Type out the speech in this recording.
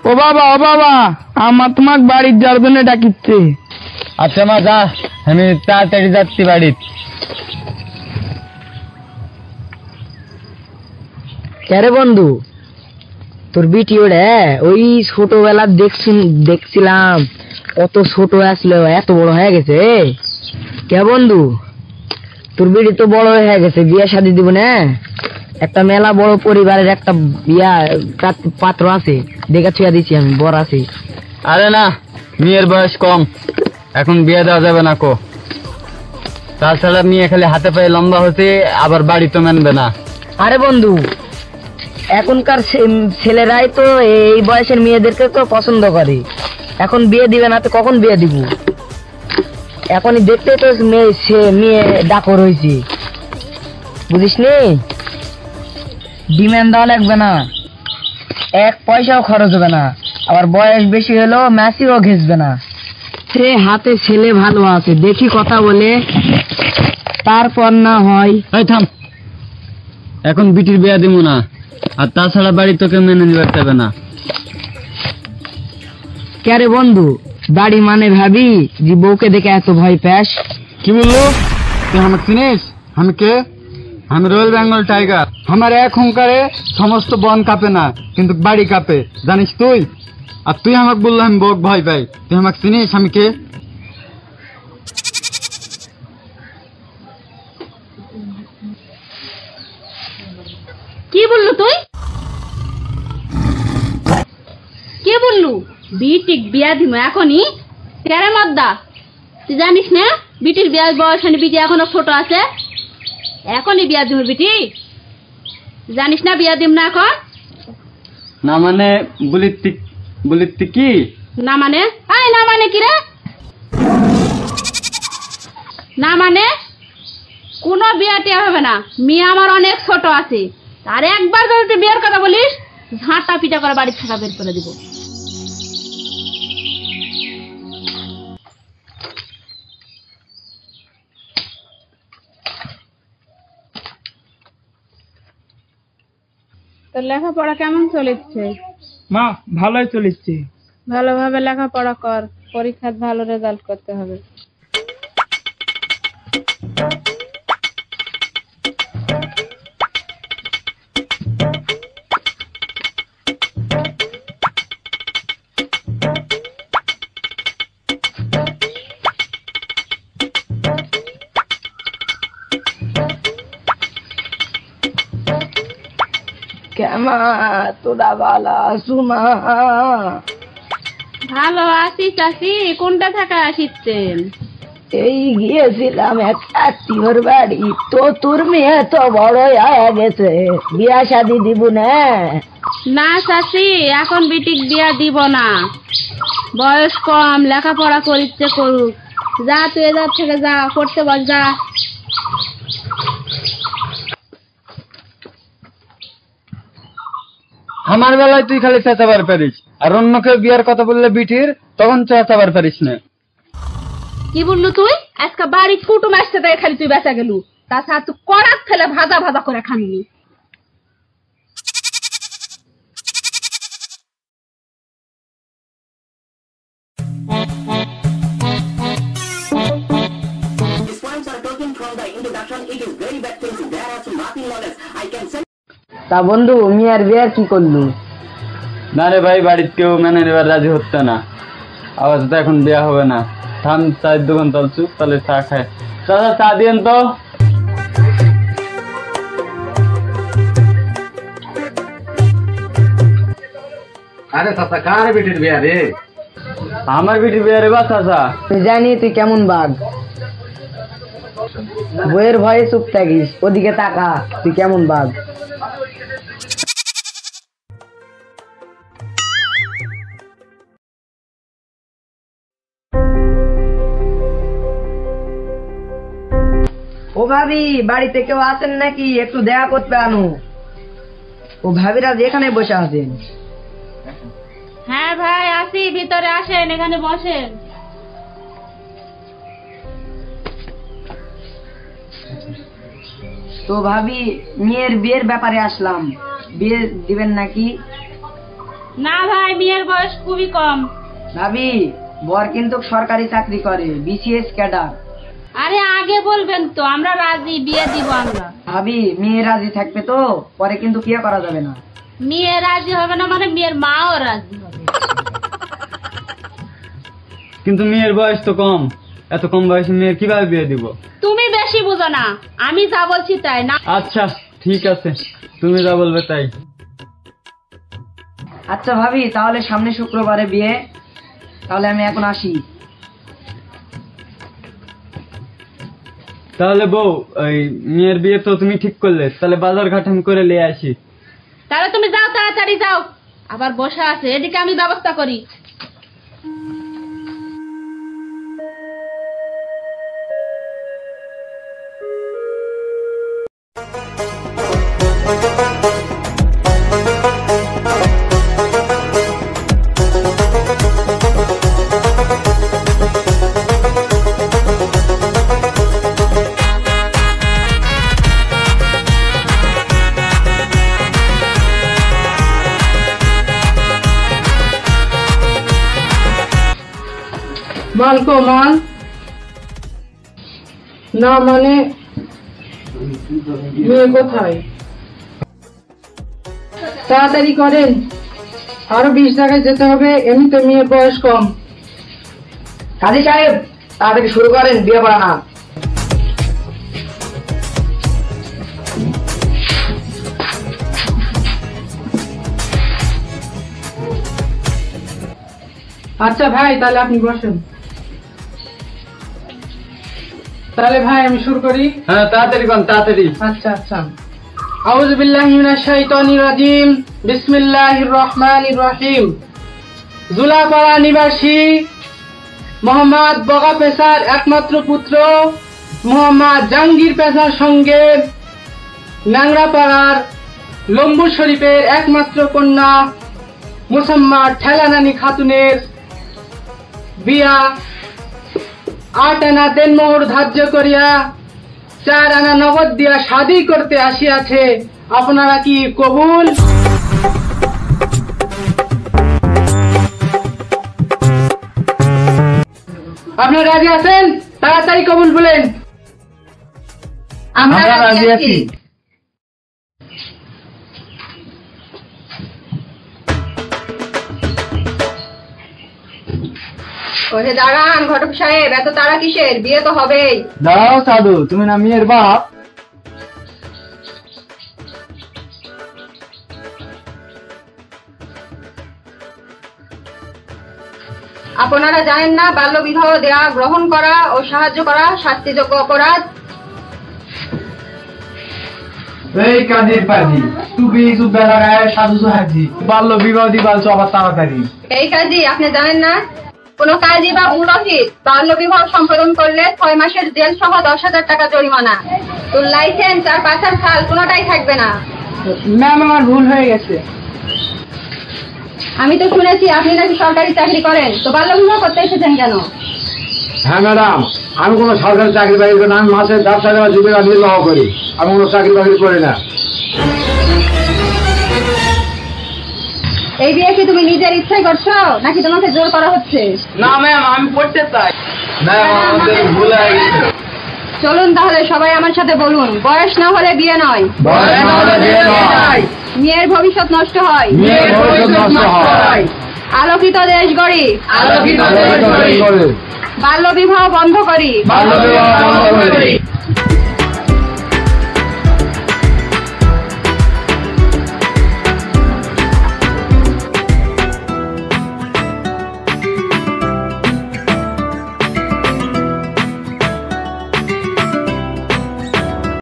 ও বাবা আমার তোমাক বাড়ির যাওয়ার জন্য ডাকিচ্ছে। আচ্ছা মা যা, আমি তাড়াতাড়ি যাচ্ছি বাড়ির। কে বন্ধু, তোর বিটি ওরে ওই ছোটবেলা দেখছিলাম, কত ছোট আসলো, এত বড় হয়ে গেছে। কে বন্ধু, তোর বিটি তো বড় হয়ে গেছে, বিয়ে শাদী দিব না? একটা মেলা বড় পরিবারের একটা বিয়া পাত্র আছে, দেখে ছুঁয়া দিচ্ছি আমি, বড় আছি। আরে না, মেয়ের বয়স কম, এখন বিয়ে দেওয়া যাবে না কো। তাছাড়া মেয়ে খালি হাতে পায়ে লম্বা হচ্ছে, আবার বাড়ি তো মানবে না। আরে বন্ধু, এখনকার ছেলেরাই তো এই বয়সের মেয়েদেরকে তো পছন্দ করে, এখন বিয়ে দিবে না তো কখন বিয়ে দিব? এখনই দেখতে তো মেয়ে ডাকর হয়েছে, বুঝিস নি? ডিমান্ড দেওয়া লাগবে না, এক পয়সাও খরচ হবে না, আবার বয়স বেশি হলেও ম্যাসিও ঘেসবে না। সে হাতে ছেলে ভালো আছে, দেখি কথা বলে তারপর না হয়। এই থাম, এখন বিটির বিয়ে দিব না, আর তাছাড়া বাড়ি তোকে মেনে নিতে পারবে না। কে রে বন্ধু, বাড়ি মানে ভাবি যে বউকে দেখে এত ভয় পাস? কি বললো? তুই আমাকে চিনিস? আমি কে? আমি রয়্যাল বেঙ্গল টাইগার। আমার এক হুঙ্কারে সমস্ত বন কাঁপে না, কিন্তু বাড়ি কাঁপে, জানিস তুই? আর তুই আমাকে বললো আমি বউকে ভয় পাই। তুই আমাকে চিনিস আমি কে? কি বললু তুই? কে বললু বিটিক বিয়া দিম এখনই? কেরে মদ্দা, তুই জানিস না বিটির বিয়ার বয়স, বিটি এখনো ছোট আছে, এখনই বিয়া দিম বিটি? জানিস না বিয়া দিম না এখন? না মানে বলিতি কি? না মানে? আয় না মানে কি রে? না মানে কোনো বিয়া টিয়া হবে না, মেয়ে আমার অনেক ছোট আছে, আর একবার যদি তুই বিয়ের কথা বলিস, ঝাঁটা পিটা করে বাড়ির থাকা বের করে দিব। তোর লেখাপড়া কেমন চলেছে? মা ভালোই চলেছে। ভালোভাবে লেখাপড়া কর, পরীক্ষায় ভালো রেজাল্ট করতে হবে। কেমা তোরা বালা সুমা? ভালো আছি চাষি, কোনটা থাকা আসিচ্ছেন? এই গিয়েছিলাম এক আত্মীয়র বাড়ি, তো তোর মেয়ে তো বড় হয়ে গেছে, বিয়া শাদি দিব না? না চাষি, এখন বিটিক বিয়া দিব না, বয়স কম, লেখাপড়া করিচ্ছে করুক। যা তুই এদের থেকে যা, পড়তে বস যা। আমার বেলায় তুই খালি চেঁচাবার পারিস, আর অন্য কেউ বিয়ার কথা বললে বিটির, তখন চেঁচাবার পারিস না। কি বললু তুই? আজকে বাড়ি কুটুম আসতে তাই খালি তুই বেঁচা গেলু, তাছাড়া তুই করাত ফেলে ভাজা ভাজা করে খাননি। তা বন্ধু, মিয়ার বিয়ার কি করলু? না রে ভাই, বাড়ির কেউ মেনে নেবার রাজি হচ্ছে না, আপাতত এখন বিয়া হবে না। থাম, চায়ের দোকান চলছু, তাহলে চা খায়। চাচা চা দিয়েন তো। আরে চাচা, কার বেটির বিয়া রে? আমার বিটির বিয়া রে বা চাচা। তুই জানি তুই কেমন বাঘ, বইয়ের ভয়ে চুপ থাকিস, ওদিকে তাকা, তুই কেমন বাঘ। ও ভাবি, বাড়িতে কেউ আছেন নাকি? একটু দেখা করতে আনো। ও ভাবিরা যেখানে বসে আছেন। হ্যাঁ ভাই আসি, ভিতরে আসেন, এখানে বসেন। তো ভাবি, মেয়ের বিয়ের ব্যাপারে আসলাম, বিয়ে দিবেন নাকি? না ভাই, মেয়ের বয়স খুবই কম। ভাবি, বর কিন্তু সরকারি চাকরি করে, বিসিএস ক্যাডার। আরে আগে বলবেন তো, আমরা রাজি, বিয়ে দিব আমরা। ভাবি, মেয়ে রাজি থাকবে তো, পরে কিন্তু বিয়ে করা যাবে না। মেয়ে রাজি হবে না মানে মেয়ের মাও রাজি হবে। কিন্তু মেয়ের বয়স তো কম, এত কম বয়সে মেয়ের কিভাবে বিয়ে দিব? তুমি বেশি বুঝো না, আমি যা বলছি তাই না। আচ্ছা ঠিক আছে, তুমি যা বলবে তাই। আচ্ছা ভাবি, তাহলে সামনে শুক্রবারে বিয়ে, তাহলে আমি এখন আসি। তাহলে বউ, ওই মেয়ের বিয়ে তো তুমি ঠিক করলে, তাহলে বাজার ঘাট আমি করে নিয়ে আসি। তাহলে তুমি যাও, তাড়াতাড়ি যাও। আবার বসে আছে, এদিকে আমি ব্যবস্থা করি। মাল কো মাল না মানে মেয়ে কোথায়? তাড়াতাড়ি করেন, আরো 20 জায়গায় যেতে হবে, এমনিতে মেয়ের বয়স কম। কাজী সাহেব, তাড়াতাড়ি শুরু করেন, বিয়ে পড়ানো। আচ্ছা ভাই, তাহলে আপনি বসেন। তাহলে ভাই আমি শুরু করি। হ্যাঁ তাড়াতাড়ি কর, তাড়াতাড়ি। আচ্ছা আচ্ছা। আউযু বিল্লাহি মিনাশ শাইতানির রাজিম, বিসমিল্লাহির রহমানির রহিম। জুলাপাড়া নিবাসী মোহাম্মদ বগা পেশার একমাত্র পুত্র মোহাম্মদ জাহাঙ্গীর পেশার সঙ্গে ন্যাংরাপাড়ার লম্বু শরীফের একমাত্র কন্যা মুসাম্মাদ ঠেলানানি খাতুনের বিয়া 8 আনা দেনমোহর ধার্য করিয়া 4 আনা নগদ দিয়া শাদী করতে আসিয়াছে। আপনারা কি কবুল? আপনারা রাজি আছেন? তাড়াতাড়ি কবুল বলেন। আমরা রাজি আছি। ওহে দাঁড়ান ঘটক সাহেব, এত তাড়া কিসের? বিয়ে তো হবেই। দাঁড়াও সাধু, তুমি না মেয়ের বাপ? আপনারা জানেন না বাল্য বিবাহ দেয়া, গ্রহণ করা ও সাহায্য করা শাস্তিযোগ্য অপরাধ? এই কাজের পাজি, টুপি চুপে লাগায় সাধু হাজি, বাল্য বিবাহ দিবালছো আবার তাড়াতাড়ি। এই কাজী আপনি জানেন না, কোন কাজী বা পুরোহিত বাল্য বিবাহ সম্পাদন করলে 6 মাসের জেল সহ 10,000 টাকা জরিমানা। তোর লাইসেন্স আর পাশার খাল কোনোটাই থাকবে না। ম্যাম, আমার ভুল হয়ে গেছে। আমি তো শুনেছি আপনি নাকি সরকারি চাকরি করেন, তো বাল্য বিবাহ করতে এসেছেন কেন? হ্যাঁ ম্যাডাম, আমি কোনো সরকারি চাকরি বাকরি করি না, আমি মাসের ব্যবসা দেওয়া জীবিকা নির্বাহ করি, আমি কোনো চাকরি বাকরি করি না। এই বিয়ে কি তুমি নিজের ইচ্ছাই করছো নাকি তোমাকে জোর করা হচ্ছে? না ম্যাম, আমি পড়তে চাই। ম্যাম আমাদের ভুল হয়ে গেছে। চলুন তাহলে সবাই আমার সাথে বলুন, বয়স না হলে বিয়ে নয়, বয়স না হলে বিয়ে নয়, মেয়ের ভবিষ্যৎ নষ্ট হয়, মেয়ের ভবিষ্যৎ নষ্ট হয়, আলোকিত দেশ গড়ি, আলোকিত দেশ গড়ি, বাল্য বিবাহ বন্ধ করি, বাল্য বিবাহ বন্ধ করি।